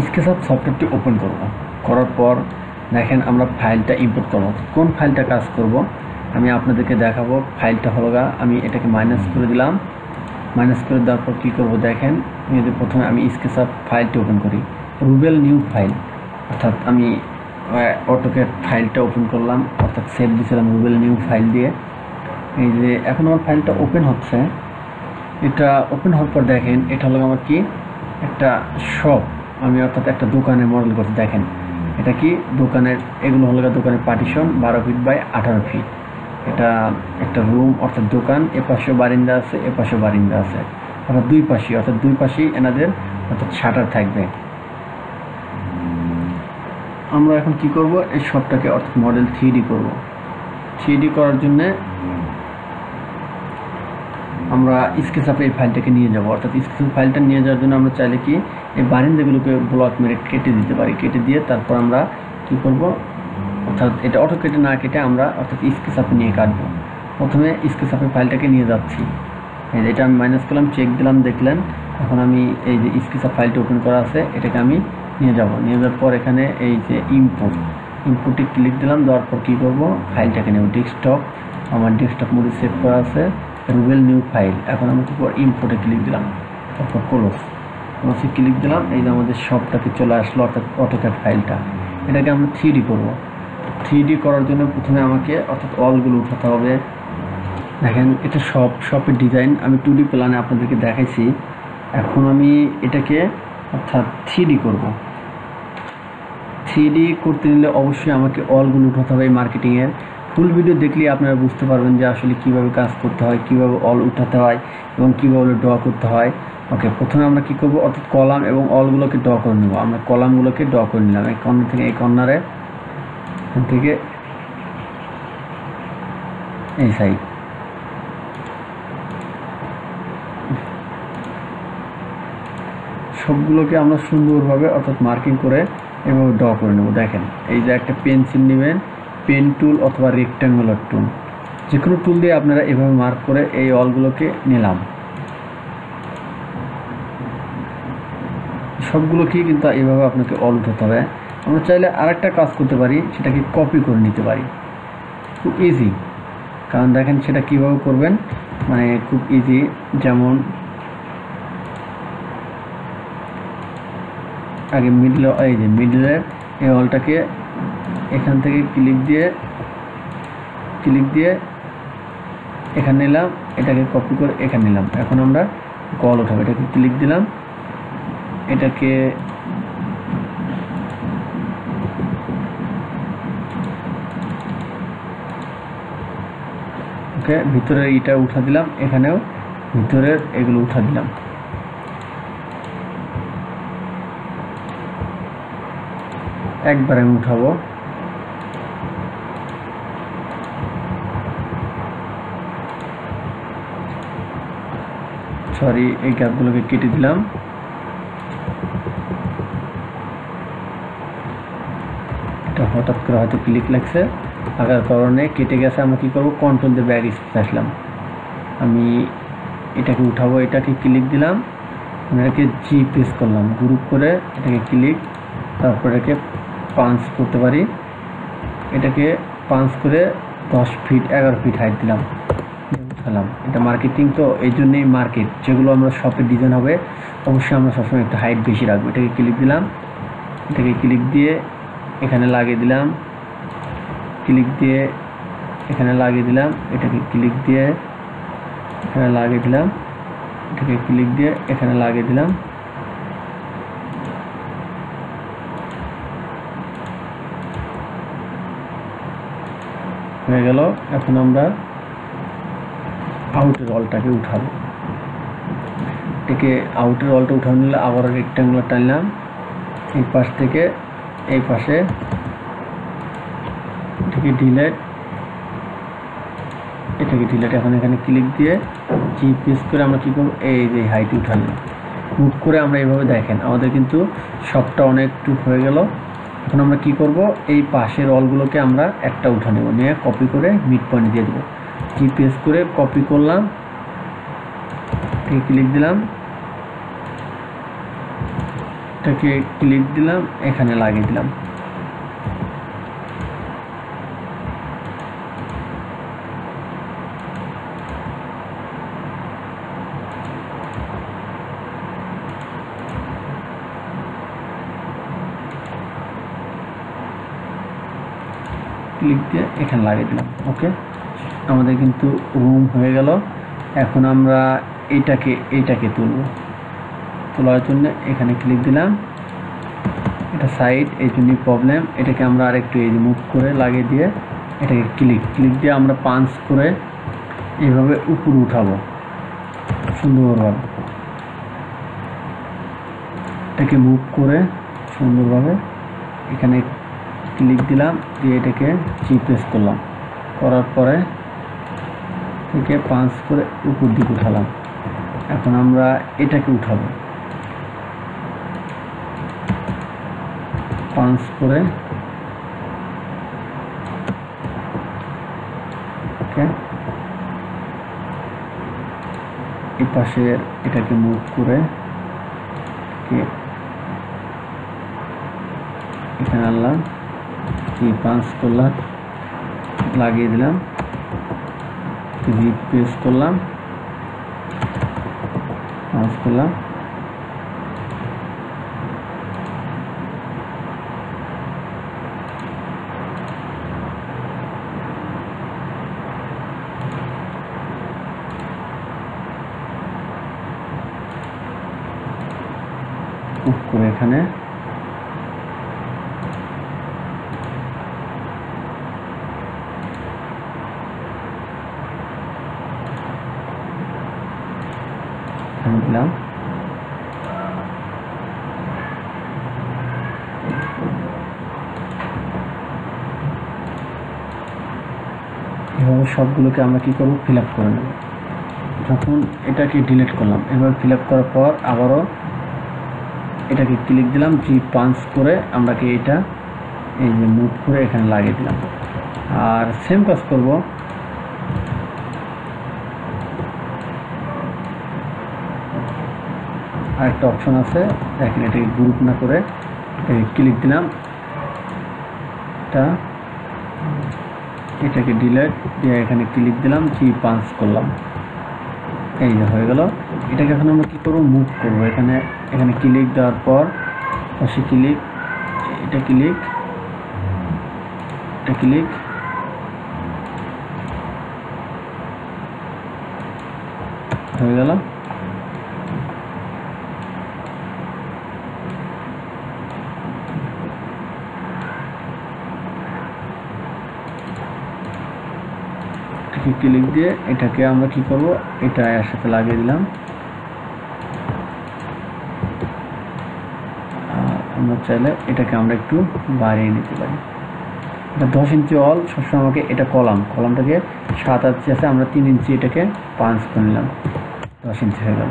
SketchUp সফটওয়্যারটি open করব। করার পর দেখেন আমরা ফাইলটা ইম্পোর্ট করব। কোন ফাইলটা কাজ করব আমি আপনাদেরকে দেখাবো। ফাইলটা হলো আমি এটাকে মাইনাস করে দিলাম। মাইনাস করে দেওয়ার পর কী করবো দেখেন, যদি প্রথমে আমি স্কেচআপ ফাইলটি ওপেন করি, রুবেল নিউ ফাইল, অর্থাৎ আমি অটোক্যাড ফাইলটা ওপেন করলাম, অর্থাৎ সেভ দিয়েছিলাম রুবেল নিউ ফাইল দিয়ে। এই যে এখন আমার ফাইলটা ওপেন হচ্ছে। এটা ওপেন হওয়ার পর দেখেন এটা হলো আমার কি একটা শপ, আমি অর্থাৎ একটা দোকানের মডেল করতে। দেখেন এটা কি দোকানের, এগুলো হলো দোকানের পার্টিশন 12 ফিট বাই 18 ফিট। এটা একটা রুম অর্থাৎ দোকান, এপাশেও বারিন্দা আছে এপাশেও বারিন্দা আছে, অর্থাৎ দুই পাশেই এনাদের অর্থাৎ শাটার থাকবে। আমরা এখন কি করব, এই সবটাকে অর্থাৎ মডেল 3D করব। 3D করার জন্যে আমরা স্কেচআপে এই ফাইলটাকে নিয়ে যাব। অর্থাৎ স্কেচআপ ফাইলটা নিয়ে যাওয়ার জন্য আমরা চাইলে কি এই বারিন্দাগুলোকে ব্লক মেরে কেটে দিতে পারি। কেটে দিয়ে তারপর আমরা কি করব, অর্থাৎ এটা অটো কেটে না কেটে আমরা অর্থাৎ স্কেচআপে নিয়ে কাটবো। প্রথমে স্কেচআপের ফাইলটাকে নিয়ে যাচ্ছি। এই যে এটা আমি মাইনাস করলাম, চেক দিলাম, দেখলেন। এখন আমি এই যে স্কেচআপ ফাইলটা ওপেন করা আছে এটাকে আমি নিয়ে যাব। নিয়ে যাওয়ার পর এখানে এই যে ইম্পোর্টে ক্লিক দিলাম। দেওয়ার পর কী করবো, ফাইলটাকে নেব ডেস্কটপ, আমার ডেস্কটপ মোডে সেভ করা আছে রুবেল নিউ ফাইল। এখন আমি কী করবো, ইম্পোর্টে ক্লিক দিলাম, তারপর ক্লোজে ক্লিক দিলাম। এই যে আমাদের সবটাকে চলে আসলো, অর্থাৎ অটোক্যাড ফাইলটা। এটাকে আমরা 3D করব। 3D করার জন্য প্রথমে আমাকে অর্থাৎ অলগুলো উঠাতে হবে। দেখেন এটা শপের ডিজাইন আমি 2D প্ল্যানে আপনাদেরকে দেখাইছি। এখন আমি এটাকে অর্থাৎ 3D করব। 3D করতে নিলে অবশ্যই আমাকে অলগুলো উঠাতে হবে। মার্কেটিংয়ের ফুল ভিডিও দেখলেই আপনারা বুঝতে পারবেন যে আসলে কীভাবে কাজ করতে হয়, কীভাবে অল উঠাতে হয় এবং কীভাবে ড্র করতে হয়। ওকে, প্রথমে আমরা কী করব, অর্থাৎ কলাম এবং অলগুলোকে ড্র করে নেব। আমরা কলামগুলোকে ড্র করে নিলাম এই কর্নার থেকে এই কর্নারে, এখান থেকে এই সাইড। সবগুলোকে আমরা সুন্দরভাবে অর্থাৎ মার্কিং করে এভাবে ড্র করে নেব। দেখেন এই যে একটা পেন্সিল নেবেন, পেন টুল অথবা রেক্ট্যাঙ্গুলার টুল, যে কোনো টুল দিয়ে আপনারা এভাবে মার্ক করে এই অলগুলোকে নিলাম। সবগুলোকেই কিন্তু এভাবে আপনাকে অল উঠাতে হবে। আমরা চাইলে আরেকটা কাজ করতে পারি, সেটাকে কপি করে নিতে পারি, খুব ইজি। কারণ দেখেন সেটা কিভাবে করবেন, মানে খুব ইজি। যেমন আগে এই যে মিডলের এই অলটাকে এখান থেকে ক্লিক দিয়ে এখানে নিলাম, এটাকে কপি করে এখানে নিলাম। এখন আমরা কল উঠাবো, এটাকে ক্লিক দিলাম, এটাকে ওকে ভিতরের এটা উঠা দিলাম, এখানেও ভিতরের এগুলো উঠা দিলাম। একবার আমি উঠাবো, সরি এই গ্যাপগুলোকে কেটে দিলাম। এটা হঠাৎ করে হয়তো ক্লিক লাগছে, লাগার কারণে কেটে গেছে। আমরা কী করবো, কন্ট্রোল দিয়ে ব্যাক স্পেস আসলাম। আমি এটাকে উঠাবো, এটাকে ক্লিক দিলাম, এটাকে জি প্রেস করলাম, গ্রুপ করে এটাকে ক্লিক, তারপর এটাকে পাঞ্চ করতে পারি। এটাকে পাঞ্চ করে 10 ফিট 11 ফিট হাইট দিলাম, উঠালাম। এটা মার্কেটিং তো এই জন্যই মার্কেট, যেগুলো আমরা শপের ডিজাইন হবে অবশ্যই আমরা সবসময় একটু হাইট বেশি রাখবো। এটাকে ক্লিক দিলাম, এটাকে ক্লিক দিয়ে এখানে লাগিয়ে দিলাম, ক্লিক দিয়ে এখানে লাগিয়ে দিলাম, এটাকে ক্লিক দিয়ে এখানে লাগিয়ে দিলাম, এটাকে ক্লিক দিয়ে এখানে লাগিয়ে দিলাম। হয়ে গেল। এখন আমরা আউটের অলটাকে উঠাবো। এটাকে আউটের অলটা উঠানো নিলে আবার রেক্ট্যাঙ্গুলার টানলাম, এই পাশ থেকে এই পাশে, এটাকে ডিলেট, এখন এখানে ক্লিক দিয়ে জি প্রেস করে আমরা কী করবো, এই যে হাইট উঠালাম, মুভ করে আমরা এইভাবে দেখেন আমাদের কিন্তু সবটা অনেকটুক হয়ে গেল। এখন আমরা কি করব, এই পাশের অলগুলোকে আমরা একটা উঠা নেব, নিয়ে কপি করে মিড পয়েন্ট দিয়ে দেবো। জি প্রেস করে কপি করলাম, ক্লিক দিলাম, এটাকে ক্লিক দিলাম, এখানে লাগিয়ে দিলাম। ক্লিক দিয়ে এখানে লাগিয়ে দিলাম। ওকে, আমাদের কিন্তু রুম হয়ে গেল। এখন আমরা এইটাকে তোলার জন্য এখানে ক্লিক দিলাম। এটা সাইড, এই জন্যই প্রবলেম। এটাকে আমরা আরেকটু এই মুভ করে লাগিয়ে দিয়ে এটাকে ক্লিক দিয়ে আমরা পাঞ্চ করে এইভাবে উপরে উঠাবো সুন্দরভাবে। এটাকে মুভ করে সুন্দরভাবে এখানে ক্লিক দিলাম, দিয়ে এটাকে প্রেস করলাম, করার পরে থেকে পাঞ্চ করে উপর দিকে উঠালাম। এখন আমরা এটাকে উঠাবো, পাঞ্চ করে ওকে, এই পাশে এটাকে মুভ করে এখানে আনলাম, পাঞ্চ করলাম, লাগিয়ে দিলাম, প্রেস করলাম, পাঞ্চ করলাম, করে এখানে দিলাম। এভাবে সবগুলোকে আমরা কি করব, ফিল আপ করে নেব। যখন এটাকে ডিলিট করলাম, এভাবে ফিল আপ করার পর আবারও এটাকে ক্লিক দিলাম, পাঞ্চ করে আমরা কি এটা এই যে মুভ করে এখানে লাগিয়ে দিলাম। আর সেম কাজ করব, আরেকটা অপশন আছে, দেখেন এটাকে গ্রুপ না করে এটাকে ক্লিক দিলাম, এটাকে ডিলিট দিয়ে এখানে ক্লিক দিলাম, পাঞ্চ করলাম, এই যে হয়ে গেল। এটাকে এখন আমরা কি করব, মুভ করব। এখানে ক্লিক দেওয়ার পর পাশে ক্লিক, এটা ক্লিক হয়ে গেল। ক্লিক দিয়ে এটাকে আমরা কি করব, এটা এর সাথে লাগিয়ে দিলাম। আমরা চাইলে এটাকে আমরা একটু বাড়িয়ে নিতে পারি। এটা 10 ইঞ্চি অল, সবসময় আমাকে এটা কলামটাকে 7 ইঞ্চি আছে, আমরা 3 ইঞ্চি এটাকে পাঞ্চ করে নিলাম, 10 ইঞ্চি হয়ে গেল।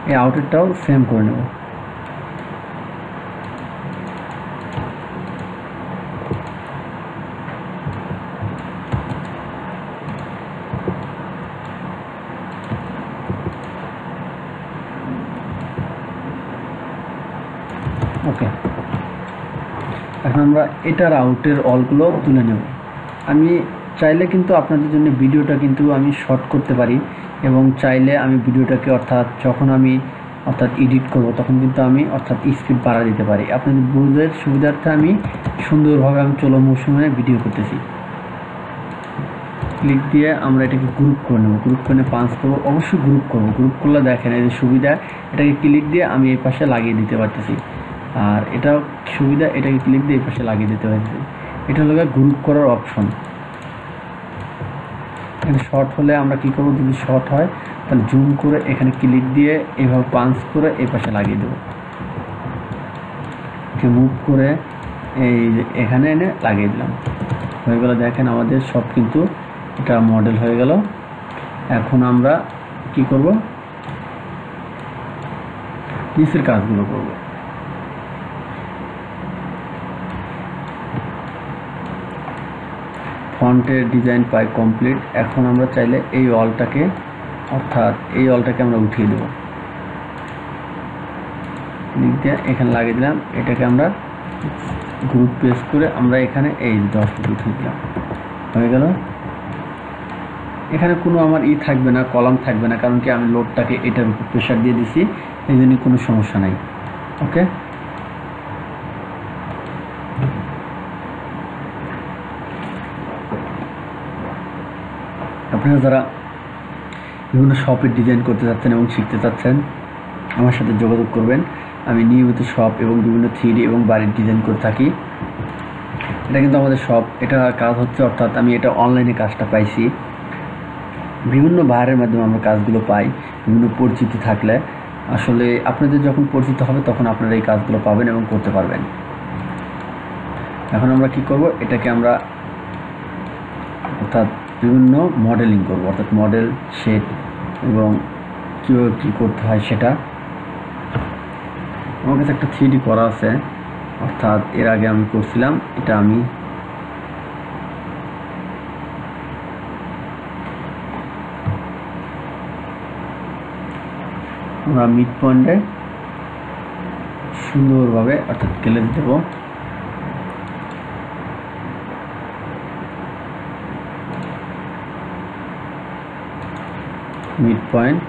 এই আউটারটাও সেম করে নেব। ওকে, এখন আমরা এটার আউটের অলগুলো তুলে নেব। আমি চাইলে কিন্তু আপনাদের জন্য ভিডিওটা কিন্তু আমি শর্ট করতে পারি, এবং চাইলে আমি ভিডিওটাকে যখন আমি এডিট করব তখন কিন্তু আমি স্পিড বাড়া দিতে পারি। আপনাদের বুঝার সুবিধার্থে আমি সুন্দরভাবে চলো মৌসুমে ভিডিও করতেছি। ক্লিক দিয়ে আমরা এটাকে গ্রুপ করে নেব, গ্রুপ করে পাঞ্চ করবো, অবশ্যই গ্রুপ করব। গ্রুপ করলে দেখেন এই যে সুবিধা, এটাকে ক্লিক দিয়ে আমি এই পাশে লাগিয়ে দিতে পারতেছি। আর এটাও সুবিধা, এটাকে ক্লিক দিয়ে এই পাশে লাগিয়ে দিতে পারতেছি। এটা হলো গ্রুপ করার অপশন। এখানে শর্ট হলে আমরা কি করব, যদি শর্ট হয় তাহলে জুম করে এখানে ক্লিক দিয়ে এইভাবে পাঞ্চ করে এই পাশে লাগিয়ে দেবো। মুভ করে এই যে এখানে এনে লাগিয়ে দিলাম, হয়ে গেল। দেখেন আমাদের সব কিন্তু এটা মডেল হয়ে গেল। এখন আমরা কি করব, নিচের কাজগুলো করব। ফন্টের ডিজাইন পাই কমপ্লিট। এখন আমরা চাইলে এই অলটাকে আমরা উঠিয়ে দেব। লিখ দিয়ে এখানে লাগিয়ে দিলাম। এটাকে আমরা গ্রুপ পেস্ট করে আমরা এখানে এই 10 লিখে দিলাম, হয়ে গেল। এখানে কোনো আমার থাকবে না, কলাম থাকবে না, কারণ কি আমি লোডটাকে এটার উপর প্রেশার দিয়ে দিছি, এই জন্য কোনো সমস্যা নাই। ওকে, আপনারা যারা বিভিন্ন শপের ডিজাইন করতে চাচ্ছেন এবং শিখতে চাচ্ছেন আমার সাথে যোগাযোগ করবেন। আমি নিয়মিত শপ এবং বিভিন্ন 3D এবং বাড়ির ডিজাইন করে থাকি। এটা কিন্তু আমাদের শপ, এটা কাজ হচ্ছে, অর্থাৎ আমি এটা অনলাইনে কাজটা পাইছি। বিভিন্ন বাহারের মাধ্যমে আমরা কাজগুলো পাই, বিভিন্ন পরিচিতি থাকলে। আসলে আপনাদের যখন পরিচিত হবে তখন আপনারা এই কাজগুলো পাবেন এবং করতে পারবেন। এখন আমরা কি করব, এটাকে আমরা অর্থাৎ বিভিন্ন মডেলিং করব, অর্থাৎ মডেল, শেড এবং কীভাবে কী করতে হয় সেটা। আমার কাছে একটা 3D করা আছে, অর্থাৎ এর আগে আমি করছিলাম। এটা আমি আমরা মিড পয়েন্টে সুন্দরভাবে অর্থাৎ গ্লেজ দেব। মিড পয়েন্ট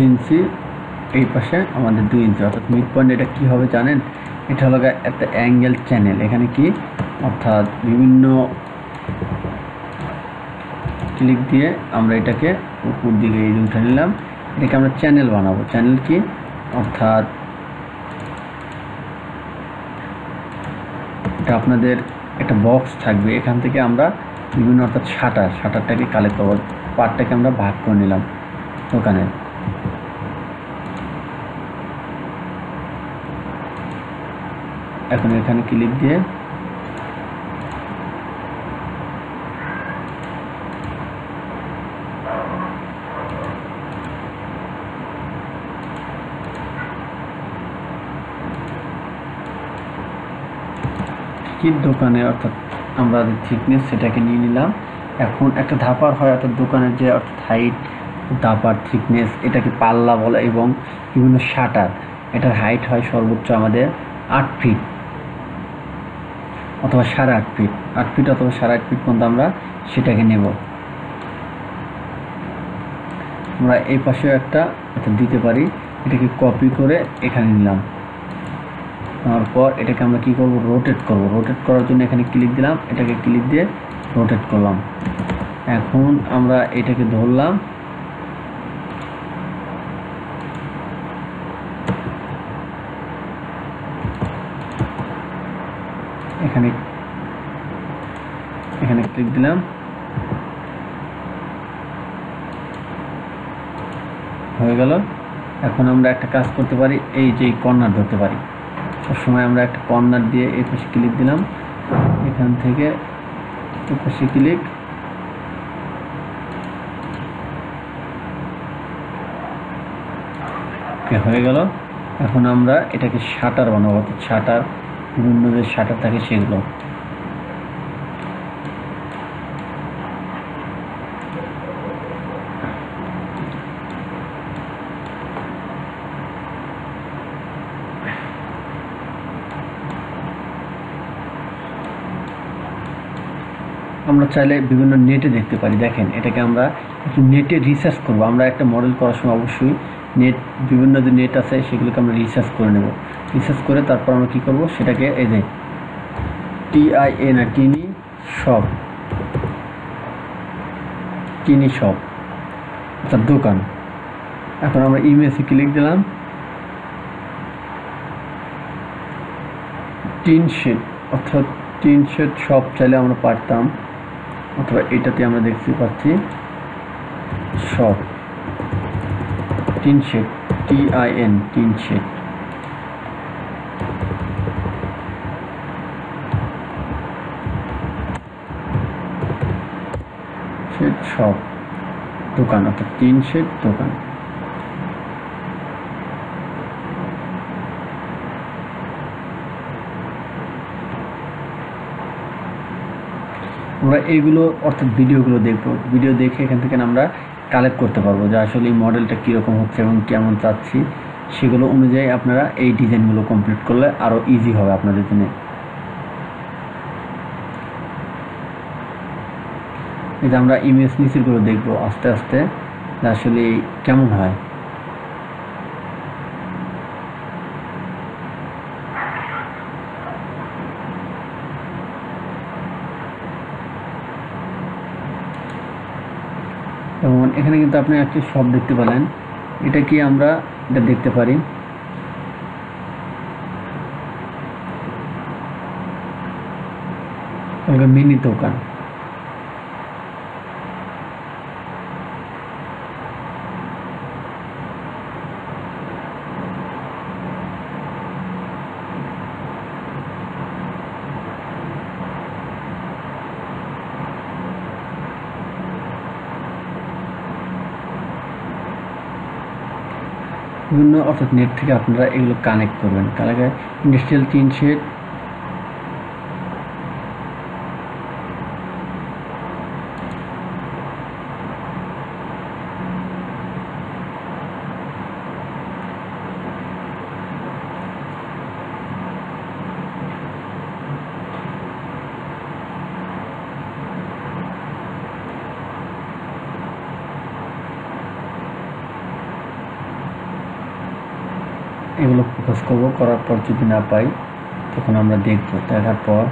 ইঞ্চি, এই পাশে আমাদের 2 ইঞ্চি, অর্থাৎ মিড পয়েন্ট। এটা কি হবে জানেন, এটা হলো একটা অ্যাঙ্গেল চ্যানেল। এখানে কি অর্থাৎ বিভিন্ন ক্লিক দিয়ে আমরা এটাকে উপর দিকে এই উঠে নিলাম। এটাকে আমরা চ্যানেল বানাবো। চ্যানেল কি অর্থাৎ এটা আপনাদের একটা বক্স থাকবে, এখান থেকে আমরা বিভিন্ন অর্থাৎ শাটারটাকে কালেক্ট করবো, পার্টটাকে আমরা ভাগ করে নিলাম দোকানে। এখন এখানে ক্লিক দিয়ে দোকানে অর্থাৎ আমরা থিকনেস সেটাকে নিয়ে নিলাম। এখন একটা ধাপার হয়, অর্থাৎ দোকানের যে অর্থাৎ হাইট, ধাপার থিকনেস, এটাকে পাল্লা বলে। এবং বিভিন্ন শাটার, এটার হাইট হয় সর্বোচ্চ আমাদের 8 ফিট অথবা 8.5 ফিট, 8 ফিট অথবা 8.5 ফিট পর্যন্ত আমরা সেটাকে নেব। আমরা এই পাশেও একটা দিতে পারি। এটাকে কপি করে এখানে নিলাম, নেওয়ার পর এটাকে আমরা কি করব, রোটেট করব। রোটেট করার জন্য এখানে ক্লিক দিলাম, এটাকে ক্লিক দিয়ে রোটেট করলাম। এখন আমরা এটাকে ধরলাম, এখানে ক্লিক দিলাম, হয়ে গেল। এখন আমরা একটা কাজ করতে পারি, এই যে কর্নার ধরতে পারি। সবসময় আমরা একটা কর্নার দিয়ে এই পাশে ক্লিক দিলাম, এখান থেকে এই পাশে ক্লিক, হয়ে গেল। এখন আমরা এটাকে শাটার বানাবো, অর্থাৎ শাটার, বিভিন্ন যে শাটার থাকে সেগুলো। আমরা চাইলে বিভিন্ন নেটে দেখতে পারি। দেখেন, এটাকে আমরা একটু নেটে রিসার্চ করব। আমরা একটা মডেল করার সময় অবশ্যই বিভিন্ন যে নেট আছে সেগুলোকে আমরা রিসার্চ করে নেব। রিসার্চ করে তারপর আমরা কী করব, সেটাকে এই যে টিনি শপ অর্থাৎ দোকান। এখন আমরা ইমেজে ক্লিক দিলাম, টিন শেড অর্থাৎ টিন শেড শপ চাইলে আমরা পারতাম, অথবা এটাতে আমরা দেখতে পাচ্ছি shop tin shed, TIN, tin shed. Shop দোকান, অর্থাৎ টিন শেড দোকান। আমরা এইগুলো অর্থাৎ ভিডিওগুলো দেখব, ভিডিও দেখে এখান থেকে আমরা কালেক্ট করতে পারবো যে আসলে এই মডেলটা কীরকম হচ্ছে এবং কেমন চাচ্ছি, সেগুলো অনুযায়ী আপনারা এই ডিজাইনগুলো কমপ্লিট করলে আরও ইজি হবে আপনাদের জন্য। এই যে আমরা ইমেজ নিচেরগুলো দেখবো আস্তে আস্তে যে আসলে কেমন হয়। যেমন এখানে কিন্তু আপনি একটি শপ দেখতে পেলেন, এটা কি আমরা এটা দেখতে পারি মিনি দোকান। বিভিন্ন অর্থাৎ নেট থেকে আপনারা এগুলো কানেক্ট করবেন। কানেক্ট ইন্ডাস্ট্রিয়াল টিন শেড, এগুলো ফোকাস করবো। করার পর যদি না পাই তখন আমরা দেখবো, দেখার পর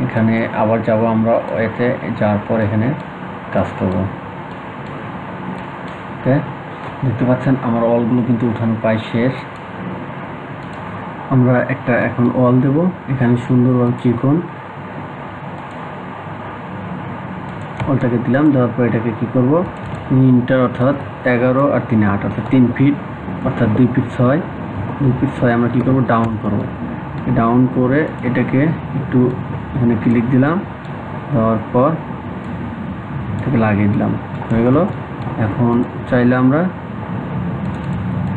এখানে আবার যাব আমরা এতে, যাওয়ার পর এখানে কাজ করবো। ওকে, দেখতে পাচ্ছেন আমার ওয়ালগুলো কিন্তু উঠানো প্রায় শেষ। আমরা একটা এখন ওয়াল দেব, এখানে সুন্দরভাবে চিকন ওয়ালটাকে দিলাম। দেওয়ার পর এটাকে কী করবো, ইন্টার অর্থাৎ 11 আর 3 8 অর্থাৎ 3 ফিট অর্থাৎ 2 ফিট 6 আমরা কী করবো, ডাউন করবো। ডাউন করে এটাকে একটু এখানে ক্লিক দিলাম, দেওয়ার পর এটাকে লাগিয়ে দিলাম, হয়ে গেল। এখন চাইলে আমরা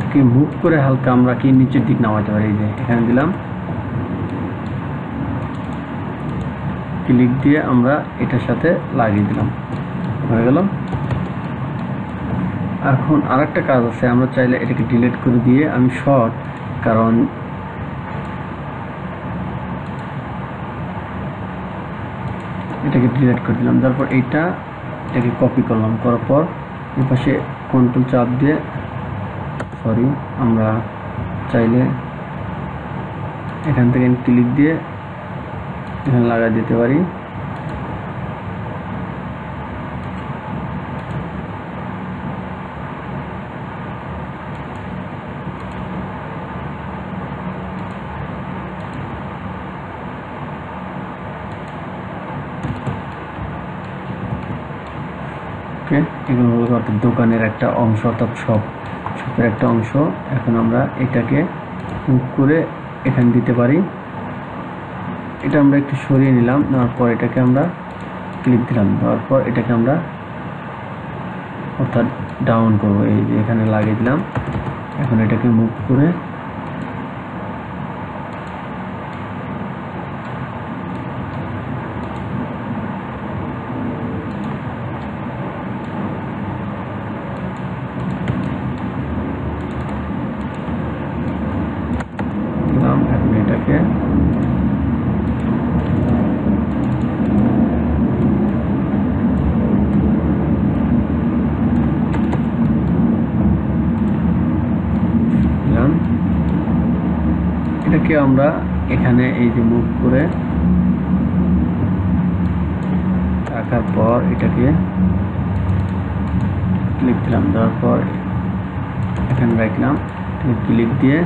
কি মুভ করে হালকা আমরা কি নিচের দিক নামাতে পারি। এই যে এখানে দিলাম, ক্লিক দিয়ে আমরা এটার সাথে লাগিয়ে দিলাম, হয়ে গেল। এখন আরেকটা কাজ আছে, আমরা চাইলে এটাকে ডিলিট করে দিয়ে আমি শর্ট, কারণ এটাকে ডিলিট করে দিলাম। তারপর এটাকে কপি করলাম, করার পর এই পাশে কন্ট্রোল চাপ দিয়ে আমরা চাইলে এখান থেকে ক্লিক দিয়ে এখানে লাগাই দিতে পারি। এগুলো হলো অর্থাৎ দোকানের একটা অংশ, অর্থাৎ শপের একটা অংশ। এখন আমরা এটাকে মুভ করে এখানে দিতে পারি। এটা আমরা একটু সরিয়ে নিলাম, নেওয়ার পর এটাকে আমরা ক্লিক দিলাম, দেওয়ার পর এটাকে আমরা অর্থাৎ ডাউন করবো। এই যে এখানে লাগিয়ে দিলাম। এখন এটাকে মুভ করে এটাকে আমরা এখানে এই যে মুভ করে রাখার পর এটাকে ক্লিক দিলাম, দেওয়ার পর এখানে রাখলাম, ক্লিক দিয়ে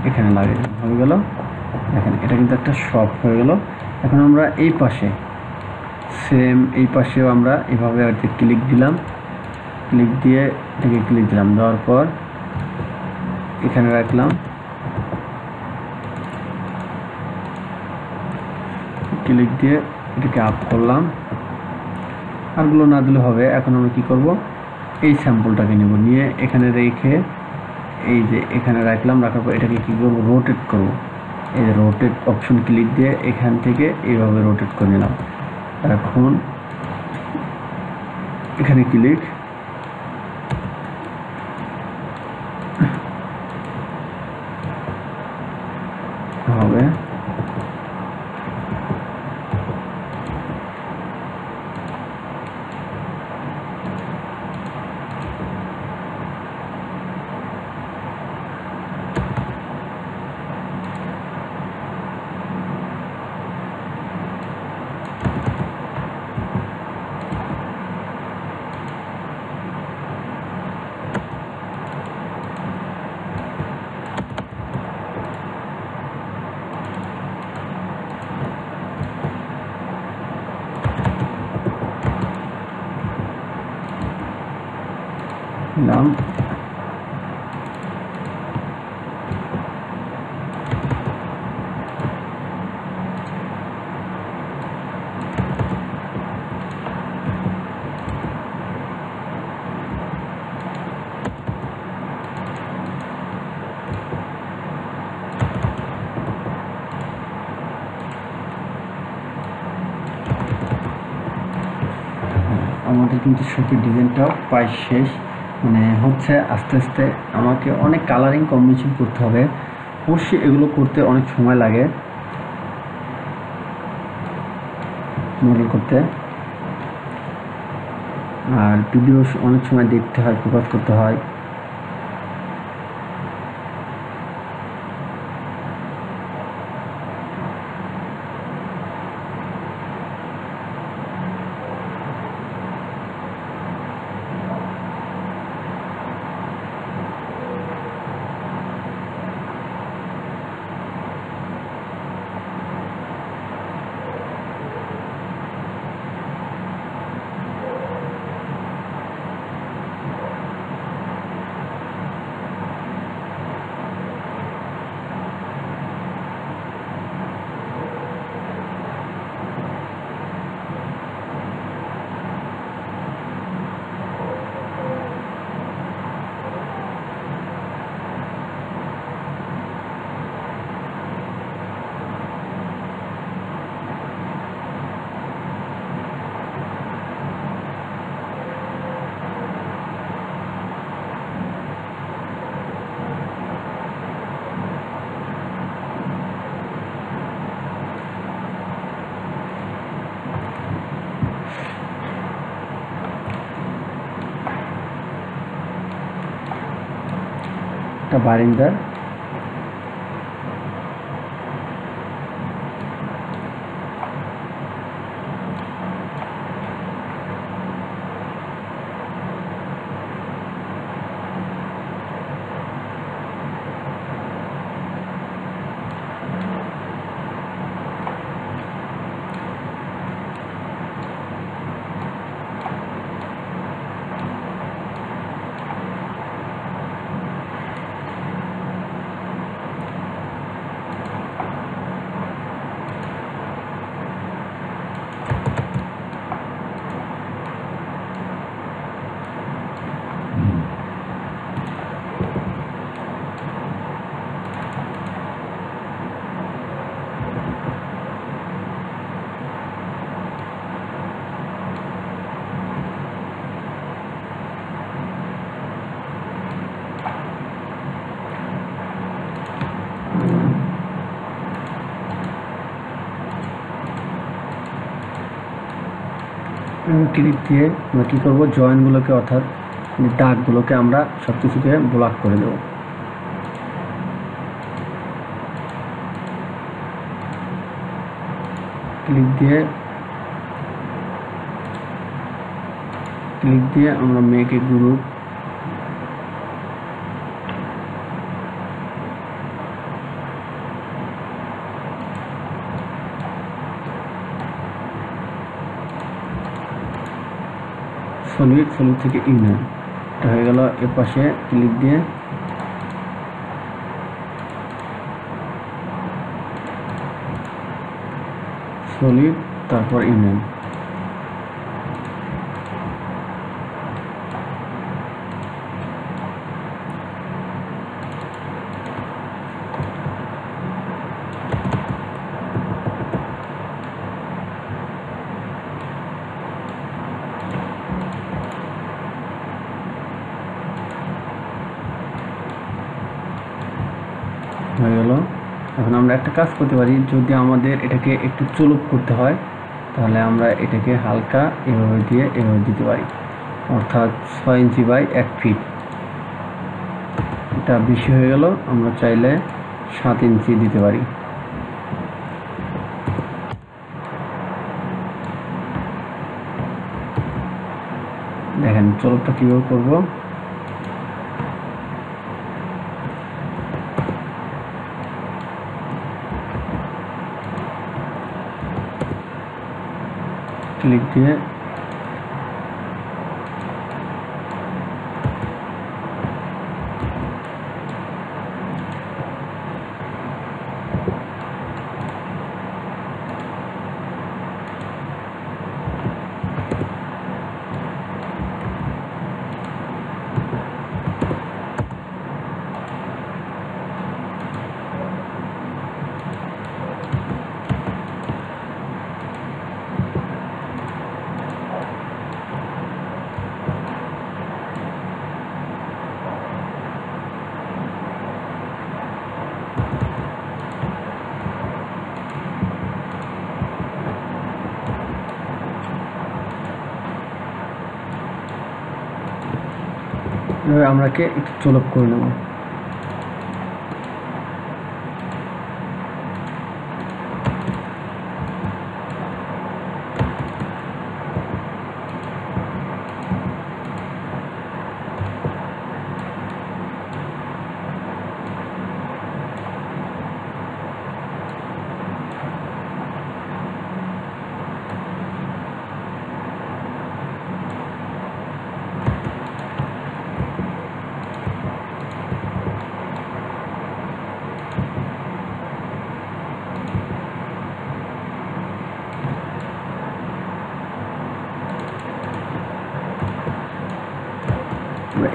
এখানে লাগিয়ে দিলাম, হয়ে গেল। দেখেন এটা কিন্তু একটা শপ হয়ে গেল। এখন আমরা এই পাশে সেম, এই পাশেও আমরা এভাবে আর কি ক্লিক দিলাম, ক্লিক দিয়ে এটাকে ক্লিক দিলাম, দেওয়ার পর এখানে রাখলাম, ক্লিক দিয়ে এটাকে আপ করলাম, আরগুলো না দিলে হবে। এখন আমরা কি করব, এই স্যাম্পলটাকে নেব, নিয়ে এখানে রেখে এই যে এখানে রাখলাম, রাখার পর এটাকে কি করব, রোটেট করব। এই যে রোটেট অপশন ক্লিক দিয়ে এখান থেকে এইভাবে রোটেট করে নিলাম। এখন এখানে ক্লিক, হবে নাম। আমাদের কিন্তু শপের ডিজাইনটাও প্রায় শেষ, মানে হচ্ছে আস্তে আস্তে। আমাকে অনেক কালারিং কম্বিনেশন করতে হবে, অবশ্যই এগুলো করতে অনেক সময় লাগে মডেল করতে, আর ভিডিও অনেক সময় দেখতে হয়, ফোকাস করতে হয়। একটা বারিন্দার ক্লিক দিয়ে আমরা কী করবো, জয়েন্টগুলোকে অর্থাৎ দাগগুলোকে আমরা সব কিছুকে ব্লক করে দেব। ক্লিক দিয়ে আমরা মেক এ গ্রুপ, সলিড থেকে ইউনিয়ন, এটা হয়ে গেল। এর পাশে ক্লিক দিয়ে সলিড তারপর ইউনিয়ন। হয়ে গেল। এখন আমরা একটা কাজ করতে পারি, যদি আমাদের এটাকে একটু চলুপ করতে হয় তাহলে আমরা এটাকে হালকা এভাবে দিয়ে এভাবে দিতে পারি, অর্থাৎ 6 ইঞ্চি বাই 1 ফিট। এটা বেশি হয়ে গেল, আমরা চাইলে 7 ইঞ্চি দিতে পারি। দেখেন চলুপটা কীভাবে করবো। ক্লিক দিয়ে এভাবে আমরাকে একটু চলপ করে নেব।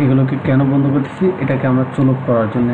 এগুলোকে কেন বন্ধ করতেছি, এটাকে আমরা চলপ করার জন্য।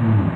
হুম।